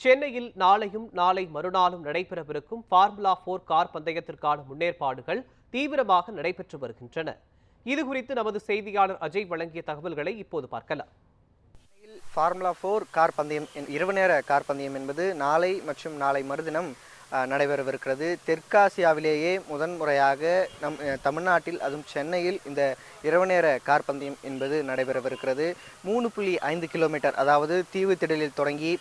சென்னையில் நாளையும் நாளை மறுநாளும் நடைபெறவிருக்கும் ஃபார்முலா 4 கார் பந்தயத்திற்கான முன்னேற்பாடுகள் தீவிரமாக நடைபெற்று வருகின்றன. இதுகுறித்து நமது செய்தியாளர் அஜய் வழங்கிய தகவல்களை இப்போது பார்க்கலாம். ஃபார்முலா 4 கார் பந்தயம் இரவு நேர கார் பந்தயம் என்பது நாளை மற்றும் நாளை மறுதினம் நடைபெறவிருக்கிறது. தெற்காசியாவிலேயே முதன்முறையாக தமிழ்நாட்டில் அதுவும் சென்னையில் இந்த இரவு நேர கார் பந்தயம் என்பது நடைபெறவிருக்கிறது. 3.5 கிலோமீட்டர், அதாவது தீவு திடலில் தொடங்கி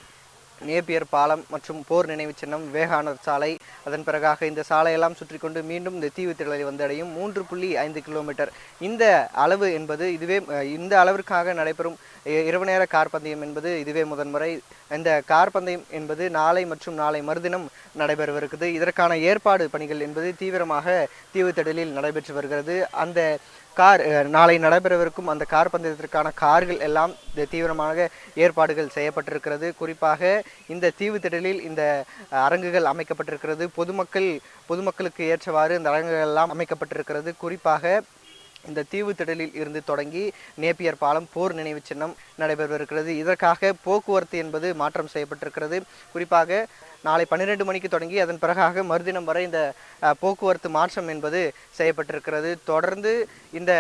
நேப்பியர் பாலம் மற்றும் போர் நினைவு சின்னம், விவேகானந்தர் சாலை, அதன் பிறகாக இந்த சாலையெல்லாம் சுற்றி கொண்டு மீண்டும் இந்த தீவு திடலை வந்தடையும் 3.5 கிலோமீட்டர். இந்த அளவு என்பது இந்த அளவிற்காக நடைபெறும் இரவு நேர கார் பந்தயம் என்பது இதுவே முதன்முறை. இந்த கார் பந்தயம் என்பது நாளை மற்றும் நாளை மறுதினம் நடைபெறவிருக்குது. இதற்கான ஏற்பாடு பணிகள் என்பது தீவிரமாக தீவு திடலில் நடைபெற்று வருகிறது. அந்த நாளை நடைபெறவிருக்கும் அந்த கார் பந்தயத்திற்கான கார்கள் எல்லாம் தீவிரமாக ஏற்பாடுகள் செய்யப்பட்டிருக்கிறது. குறிப்பாக இந்த தீவு திடலில் இந்த அரங்குகள் அமைக்கப்பட்டிருக்கிறது. பொதுமக்களுக்கு ஏற்றவாறு இந்த அரங்குகள் எல்லாம் அமைக்கப்பட்டிருக்கிறது. குறிப்பாக இந்த தீவு திடலில் இருந்து தொடங்கி நேப்பியர் பாலம், போர் நினைவு சின்னம் நடைபெறவிருக்கிறது. இதற்காக போக்குவரத்து என்பது மாற்றம் செய்யப்பட்டிருக்கிறது. குறிப்பாக நாளை 12 மணிக்கு தொடங்கி அதன் பிறகாக மறுதினம் வரை இந்த போக்குவரத்து மாற்றம் என்பது செய்யப்பட்டிருக்கிறது. தொடர்ந்து இந்த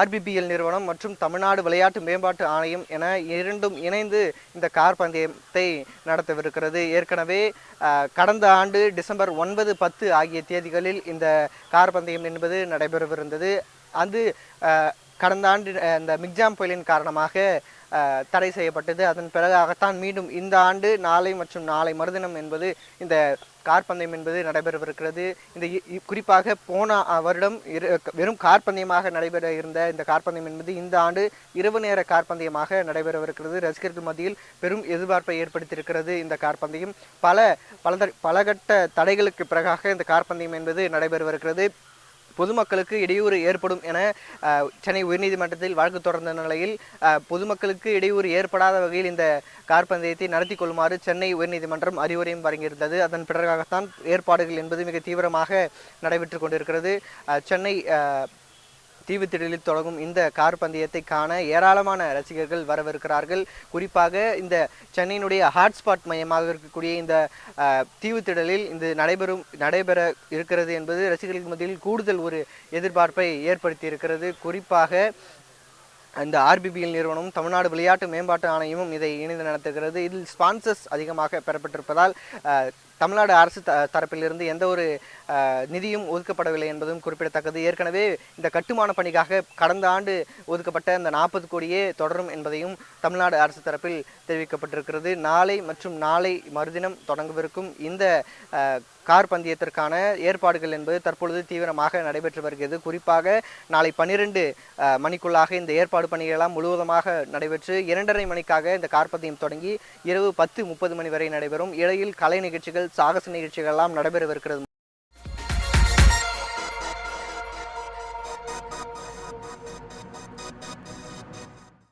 RBPL நிறுவனம் மற்றும் தமிழ்நாடு விளையாட்டு மேம்பாட்டு ஆணையம் என இரண்டும் இணைந்து இந்த கார் பந்தயத்தை நடத்தவிருக்கிறது. ஏற்கனவே கடந்த ஆண்டு டிசம்பர் 9, 10 ஆகிய தேதிகளில் இந்த கார் பந்தயம் என்பது நடைபெறவிருந்தது. அது கடந்த ஆண்டு இந்த மிக்ஜாம் புயலின் காரணமாக தடை செய்யப்பட்டது. அதன் பிறகாகத்தான் மீண்டும் இந்த ஆண்டு நாளை மற்றும் நாளை மறுதினம் என்பது இந்த கார் பந்தயம் என்பது நடைபெறவிருக்கிறது. இந்த குறிப்பாக போன வருடம் வெறும் கார் பந்தயமாக நடைபெற இருந்த இந்த கார் பந்தயம் என்பது இந்த ஆண்டு இரவு நேர கார் பந்தயமாக நடைபெறவிருக்கிறது. ரசிகர்கள் மத்தியில் பெரும் எதிர்பார்ப்பை ஏற்படுத்தியிருக்கிறது. இந்த கார் பந்தயம் பல கட்ட தடைகளுக்கு பிறகாக இந்த கார் பந்தயம் என்பது நடைபெறவிருக்கிறது. பொதுமக்களுக்கு இடையூறு ஏற்படும் என சென்னை உயர்நீதிமன்றத்தில் வழக்கு தொடர்ந்த நிலையில் பொதுமக்களுக்கு இடையூறு ஏற்படாத வகையில் இந்த கார் பந்தயத்தை நடத்தி கொள்ளுமாறு சென்னை உயர்நீதிமன்றம் அறிவுரையும் வழங்கியிருந்தது. அதன் பிறகாகத்தான் ஏற்பாடுகள் என்பது மிக தீவிரமாக நடைபெற்று கொண்டிருக்கிறது. சென்னை தீவு திடலில் தொடங்கும் இந்த கார் பந்தயத்தை காண ஏராளமான ரசிகர்கள் வரவிருக்கிறார்கள். குறிப்பாக இந்த சென்னையினுடைய ஹாட்ஸ்பாட் மையமாக இருக்கக்கூடிய இந்த தீவு திடலில் இந்த நடைபெற இருக்கிறது என்பது ரசிகர்களுக்கு மத்தியில் கூடுதல் ஒரு எதிர்பார்ப்பை ஏற்படுத்தி இருக்கிறது. குறிப்பாக இந்த RBPL நிறுவனமும் தமிழ்நாடு விளையாட்டு மேம்பாட்டு ஆணையமும் இதை இணைந்து நடத்துகிறது. இதில் ஸ்பான்சர்ஸ் அதிகமாக பெறப்பட்டிருப்பதால் தமிழ்நாடு அரசு தரப்பிலிருந்து எந்த ஒரு நிதியும் ஒதுக்கப்படவில்லை என்பதும் குறிப்பிடத்தக்கது. ஏற்கனவே இந்த கட்டுமான பணிக்காக கடந்த ஆண்டு ஒதுக்கப்பட்ட இந்த 40 கோடியே தொடரும் என்பதையும் தமிழ்நாடு அரசு தரப்பில் தெரிவிக்கப்பட்டிருக்கிறது. நாளை மற்றும் நாளை மறுதினம் தொடங்கவிருக்கும் இந்த கார் பந்தயத்திற்கான ஏற்பாடுகள் என்பது தற்பொழுது தீவிரமாக நடைபெற்று வருகிறது. குறிப்பாக நாளை 12 மணிக்குள்ளாக இந்த ஏற்பாடு பணிகளெல்லாம் முழுவதுமாக நடைபெற்று 2:30 மணிக்காக இந்த கார் பந்தயம் தொடங்கி இரவு 10:30 மணி வரை நடைபெறும். இடையில் கலை நிகழ்ச்சிகள், சாகச நிகழ்ச்சிகள் எல்லாம் நடைபெறவிருக்கிறது.